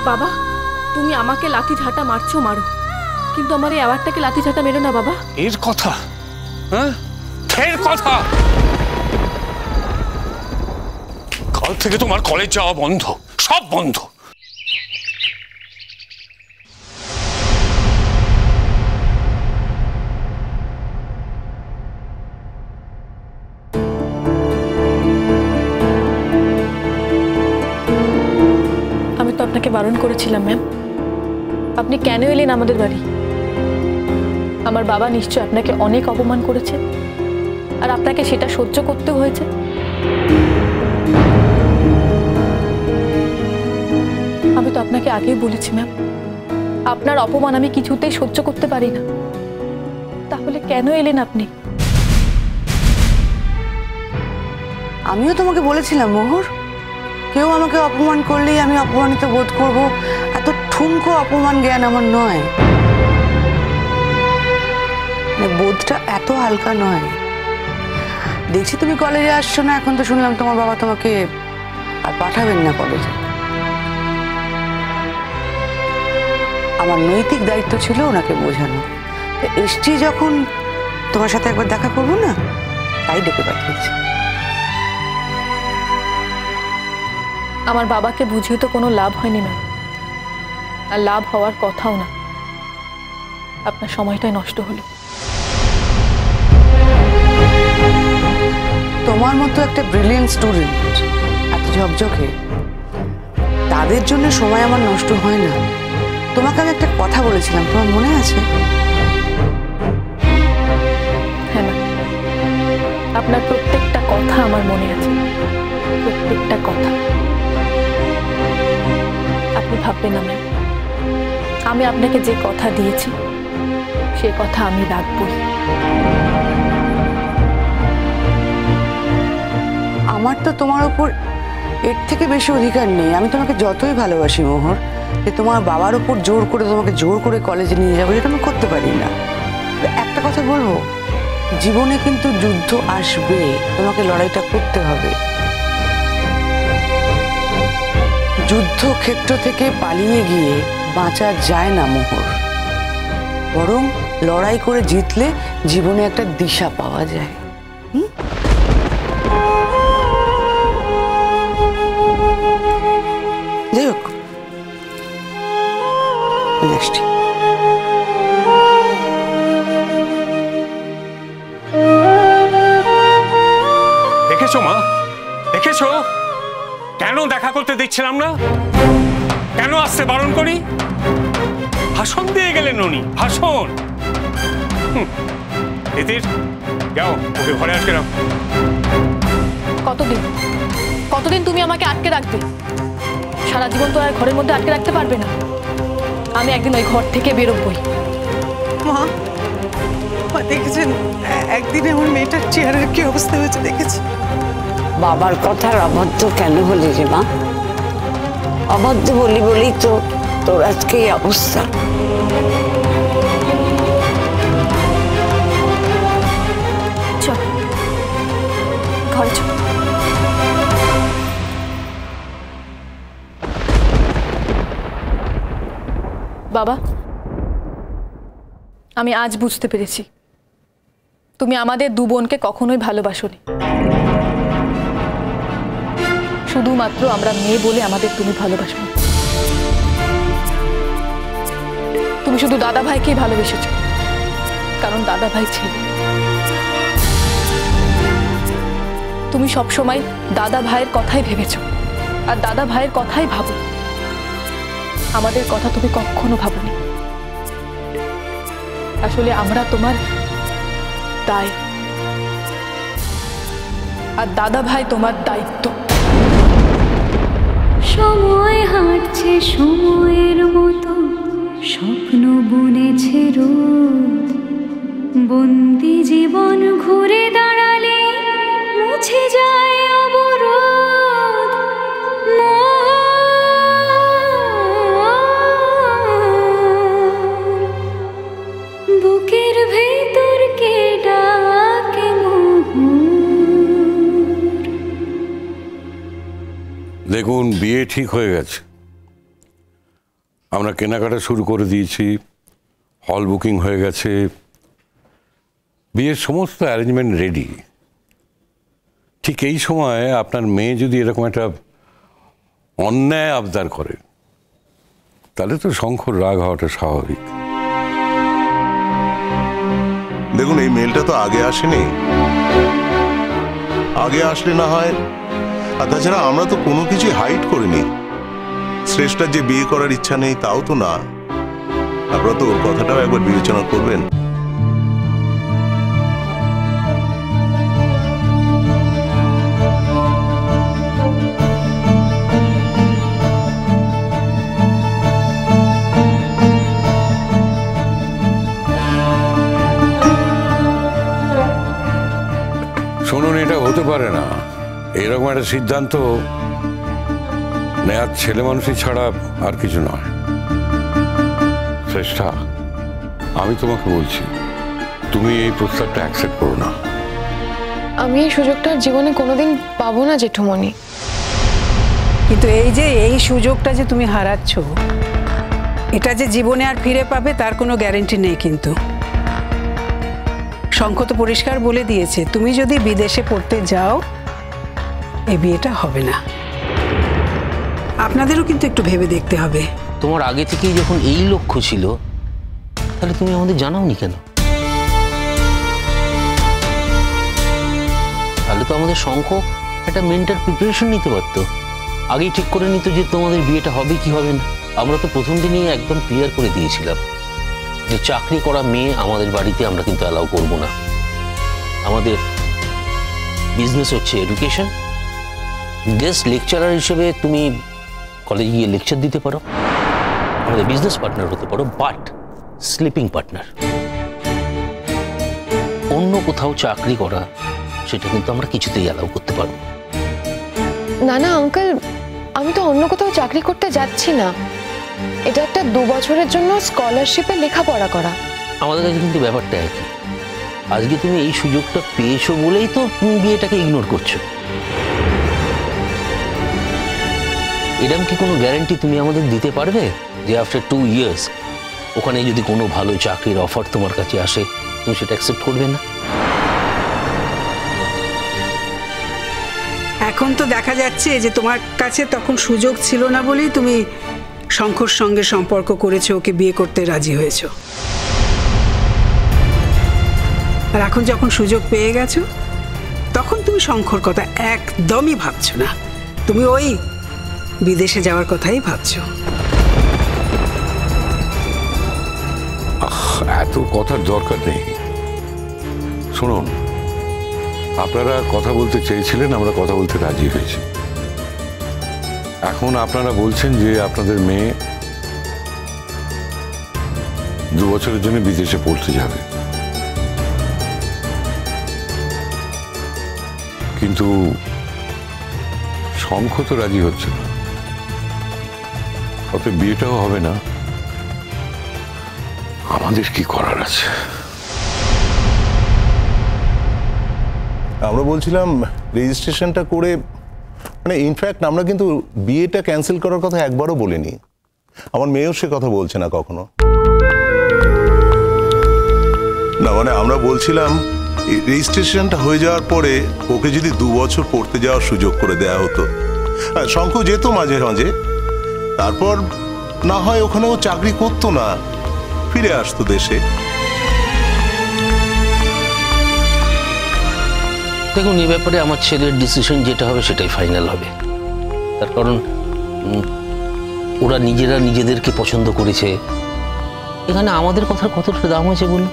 বাবা, তুমি আমাকে লাঠি ঝাঁটা মারছো মারো, কিন্তু আমার এই আওয়ারটাকে লাঠি ঝাঁটা মেরো না বাবা। এর কথা, হ্যাঁ এর কথা, কাল থেকে তোমার কলেজ যাওয়া বন্ধ, সব বন্ধ। আমি তো আপনাকে বারণ করেছিলাম ম্যাম, আপনি কেন এলেন আমাদের বাড়ি? আমার বাবা নিশ্চয় আপনাকে অনেক অপমান করেছে, আর আপনাকে সেটা সহ্য করতে হয়েছে। আমি তো আপনাকে আগেই বলেছি ম্যাম, আপনার অপমান আমি কিছুতেই সহ্য করতে পারি না। তাহলে কেন এলেন আপনি? আমিও তোমাকে বলেছিলাম মোহর, কেউ আমাকে অপমান করলেই আমি অপমানিত বোধ করব, এত ঠুনকো অপমান জ্ঞান আমার নয়, বোধটা এত হালকা নয়। দেখছি তুমি কলেজে আসছো না, এখন তো শুনলাম তোমার বাবা তোমাকে আর পাঠাবেন না কলেজে। আমার নৈতিক দায়িত্ব ছিল ওনাকে বোঝানো, এসছি যখন তোমার সাথে একবার দেখা করবো না, তাই ডেকে পাঠিয়েছি। আমার বাবাকে বুঝিয়ে তো কোনো লাভ হয়নি ম্যাম, আর লাভ হওয়ার কথাও না। আপনার সময়টাই নষ্ট হলো। তোমার মতো একটা ব্রিলিয়েন্ট স্টুডেন্ট, এত ঝকঝকে, তাদের জন্য সময় আমার নষ্ট হয় না। তোমাকে আমি একটা কথা বলেছিলাম, তোমার মনে আছে? হ্যাঁ ম্যাম, আপনার প্রত্যেকটা কথা আমার মনে আছে, প্রত্যেকটা কথা। আপনি ভাববেন না ম্যাম, আমি আপনাকে যে কথা দিয়েছি সে কথা আমি রাখবই। আমার তো তোমার উপর এর থেকে বেশি অধিকার নেই। আমি তোমাকে যতই ভালোবাসি মোহর, যে তোমার বাবার উপর জোর করে তোমাকে জোর করে কলেজে নিয়ে যাবো, এটা আমি করতে পারি না। একটা কথা বলবো, জীবনে কিন্তু যুদ্ধ আসবে, তোমাকে লড়াইটা করতে হবে। যুদ্ধক্ষেত্র থেকে পালিয়ে গিয়ে বাঁচা যায় না মোহর, বরং লড়াই করে জিতলে জীবনে একটা দিশা পাওয়া যায়। যাই হোক, আসছি। দেখেছো মা, দেখেছো কেন দেখা করতে দিচ্ছিলাম না, কেন আসতে বারণ করি? ভাষণ দিয়ে গেলেন উনি, ভাষণ। এদের যাও, ওকে ঘরে আটকে রাখো। কতদিন কতদিন তুমি আমাকে আটকে রাখবে? সারা জীবন তো আর ঘরের মধ্যে আটকে রাখতে পারবে না। আমি একদিন ওই ঘর থেকে বেরোবই। মা, দেখেছেন একদিনে আমার মেয়েটার চেহারার কি অবস্থা হয়েছে দেখেছি? বাবার কথার অবাধ্য কেন হলি রে মা? অবাধ্য বলি বলেই তো তোর আজকে এই অবস্থা। চল ঘরে চল। বাবা, আমি আজ বুঝতে পেরেছি তুমি আমাদের দু বোনকে কখনোই ভালোবাসোনি। শুধুমাত্র আমরা মেয়ে বলে আমাদের তুমি ভালোবাসো। তুমি শুধু দাদা ভাইকেই ভালোবেসেছ, কারণ দাদা ভাই ছেলে। তুমি সবসময় দাদা ভাইয়ের কথাই ভেবেছ, আর দাদা ভাইয়ের কথাই ভাবো। আমাদের কথা তুমি কখনো ভাবোনি। আসলে আমরা তোমার দায়, আর দাদা ভাই তোমার দায়িত্ব। সময় হাঁটছে সময়ের মতো, স্বপ্ন বুনেছে রোদ, বন্দি জীবন ঘুরে দাঁড়ালে মুছে যায় অবরোধ। বুকের দেখুন, বিয়ে ঠিক হয়ে গেছে, আমরা কেনাকাটা শুরু করে দিয়েছি, হল বুকিং হয়ে গেছে, বিয়ের সমস্ত অ্যারেঞ্জমেন্ট রেডি। ঠিক এই সময় আপনার মেয়ে যদি এরকম একটা অন্যায় আবদার করে, তাহলে তো শঙ্কর রাগ হওয়াটা স্বাভাবিক। দেখুন, এই মেলটা তো আগে আসেনি, আগে আসলে না হয়। আর তাছাড়া আমরা তো কোনো কিছু হাইড করিনি। শ্রেষ্ঠার যে বিয়ে করার ইচ্ছা নেই তাও তো না। আপনারা তো ওর কথাটাও একবার বিবেচনা করবেন। শুনুন, এটা হতে পারে না। এরকম একটা সিদ্ধান্ত নেয়ার ছেলে মানুষই ছাড়া আর কিছু নয়। শ্রেষ্ঠা, আমি তোমাকে বলছি, তুমি এই প্রস্তাবটা অ্যাকসেপ্ট করো না। আমি এই সুযোগটা জীবনে কোনোদিন পাবো না জেঠুমণি। কিন্তু এই সুযোগটা যে তুমি হারাচ্ছ, এটা যে জীবনে আর ফিরে পাবে তার কোনো গ্যারান্টি নেই। কিন্তু শঙ্খ তো পরিষ্কার বলে দিয়েছে, তুমি যদি বিদেশে পড়তে যাও এই বিয়েটা হবে না। আপনাদেরও কিন্তু একটু ভেবে দেখতে হবে। তোমার আগে থেকেই যখন এই লক্ষ্য ছিল, তাহলে তুমি আমাদের জানাওনি কেন? তাহলে তো আমাদের শঙ্খ একটা মেন্টাল প্রিপারেশন নিতে পারতো, আগেই ঠিক করে নিত যে তোমাদের বিয়েটা হবে কি হবে না। আমরা তো প্রথম দিনেই একদম ক্লিয়ার করে দিয়েছিলাম যে চাকরি করা মেয়ে আমাদের বাড়িতে আমরা কিন্তু অ্যালাউ করব না। আমাদের বিজনেস হচ্ছে এডুকেশন। গেস্ট লেকচারার হিসেবে তুমি কলেজে গিয়ে লেকচার দিতে পারো, আমাদের বিজনেস পার্টনার হতে পারো, বাট স্লিপিং পার্টনার। অন্য কোথাও চাকরি করা সেটা কিন্তু আমরা কিছুতেই অ্যালাউ করতে পারবো না। না আঙ্কেল, আমি তো অন্য কোথাও চাকরি করতে যাচ্ছি না। এটা একটা 2 বছরের জন্য স্কলারশিপে লেখাপড়া করা। আমাদের কাছে কিন্তু ব্যাপারটা একই। আজকে তুমি এই সুযোগটা পেয়েছো বলেই তো তুমি বিয়েটাকে ইগনোর করছো। এরকম কি কোনো গ্যারান্টি তুমি আমাদের দিতে পারবে যে আফটার 2 ইয়ার্স ওখানে যদি কোনো ভালো চাকরির অফার তোমার কাছে আসে তুমি সেটা অ্যাকসেপ্ট করবে না? এখন তো দেখা যাচ্ছে যে তোমার কাছে তখন সুযোগ ছিল না বলেই তুমি শঙ্কর সঙ্গে সম্পর্ক করেছো, ওকে বিয়ে করতে রাজি হয়েছো। আর এখন যখন সুযোগ পেয়ে গেছো তখন তুমি শঙ্কর কথা একদমই ভাবছো না, তুমি ওই বিদেশে যাওয়ার কথাই ভাবছো। এত কথার দরকার নেই। শুনুন, আপনারা কথা বলতে চেয়েছিলেন, আমরা কথা বলতে রাজি হয়েছি। এখন আপনারা বলছেন যে আপনাদের মেয়ে 2 বছরের জন্য বিদেশে পড়তে যাবে, কিন্তু শঙ্খ তো রাজি হচ্ছে না, অতএব বিয়েটাও হবে না। আমাদের কি করার আছে? আমরা বলছিলাম রেজিস্ট্রেশনটা করে, মানে ইনফ্যাক্ট আমরা কিন্তু বিয়েটা ক্যান্সেল করার কথা একবারও বলিনি। আমার মেয়েও সে কথা বলছে না কখনো। না মানে আমরা বলছিলাম রেজিস্ট্রেশনটা হয়ে যাওয়ার পরে ওকে যদি 2 বছর পড়তে যাওয়ার সুযোগ করে দেয়া হতো। শঙ্খ যেত মাঝে মাঝে, তারপর না হয় ওখানে ও চাকরি করতো না, ফিরে আসতো দেশে। দেখুন, এই ব্যাপারে আমার ছেলের ডিসিশন যেটা হবে সেটাই ফাইনাল হবে। তার কারণ ওরা নিজেরা নিজেদেরকে পছন্দ করেছে, এখানে আমাদের কথার কতটা দাম আছে বলুন?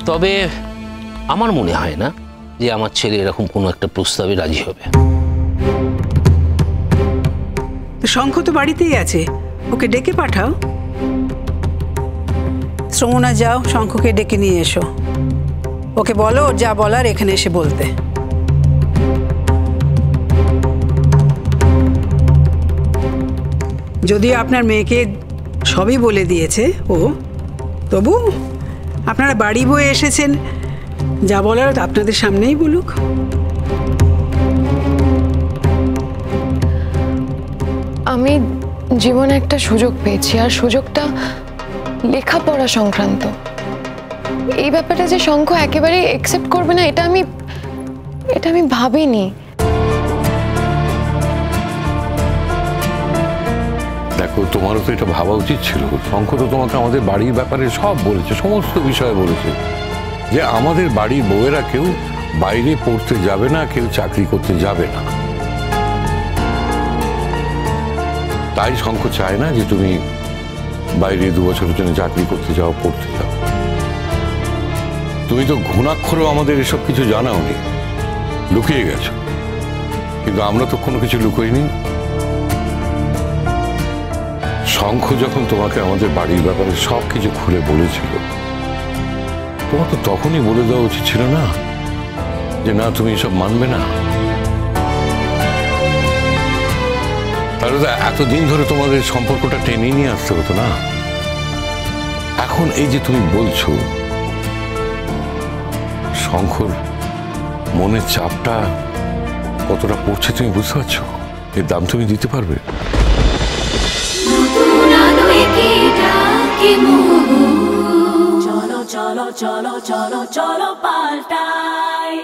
তবে আমার মনে হয় না যে আমার ছেলে এরকম কোনো একটা প্রস্তাবে রাজি হবে। শঙ্খ তো বাড়িতেই আছে, ওকে ডেকে পাঠাও। শ্রমণা, যাও শঙ্খকে ডেকে নিয়ে এসো, ওকে বলো ওর যা বলার এখানে এসে বলতে। যদিও আপনার মেয়েকে সবই বলে দিয়েছে ও, তবু আপনারা বাড়ি বয়ে এসেছেন, যা বলার আপনাদের সামনেই বলুক। আমি জীবনে একটা সুযোগ পেয়েছি, আর সুযোগটা লেখাপড়া সংক্রান্ত। এই ব্যাপারটা যে শঙ্খ একেবারেই একসেপ্ট করবে না, এটা আমি ভাবিনি। দেখো, তোমারও তো এটা ভাবা উচিত ছিল। শঙ্খ তো তোমাকে আমাদের বাড়ির ব্যাপারে সব বলেছে, সমস্ত বিষয়ে বলেছে, যে আমাদের বাড়ির বউয়েরা কেউ বাইরে পড়তে যাবে না, কেউ চাকরি করতে যাবে না। তাই শঙ্খ চায় না যে তুমি বাইরে 2 বছরের জন্য চাকরি করতে যাও, পড়তে যাও। তুমি তো ঘুণাক্ষরেও আমাদের এসব কিছু জানাওনি, লুকিয়ে গেছো। কিন্তু আমরা তো কোনো কিছু লুকোইনি। শঙ্খ যখন তোমাকে আমাদের বাড়ির ব্যাপারে সব কিছু খুলে বলেছিল, তোমার তো তখনই বলে দেওয়া উচিত ছিল না যে না, তুমি এসব মানবে না। তাহলে তো এতদিন ধরে তোমাদের সম্পর্কটা টেনে নিয়ে আসতে হতো না। এখন এই যে তুমি বলছো, শঙ্খর মনের চাপটা কতটা পড়ছে তুমি বুঝতে পারছো? এর দাম তুমি দিতে পারবে? চলো চলো চলো চলো চলো পাল্টাই।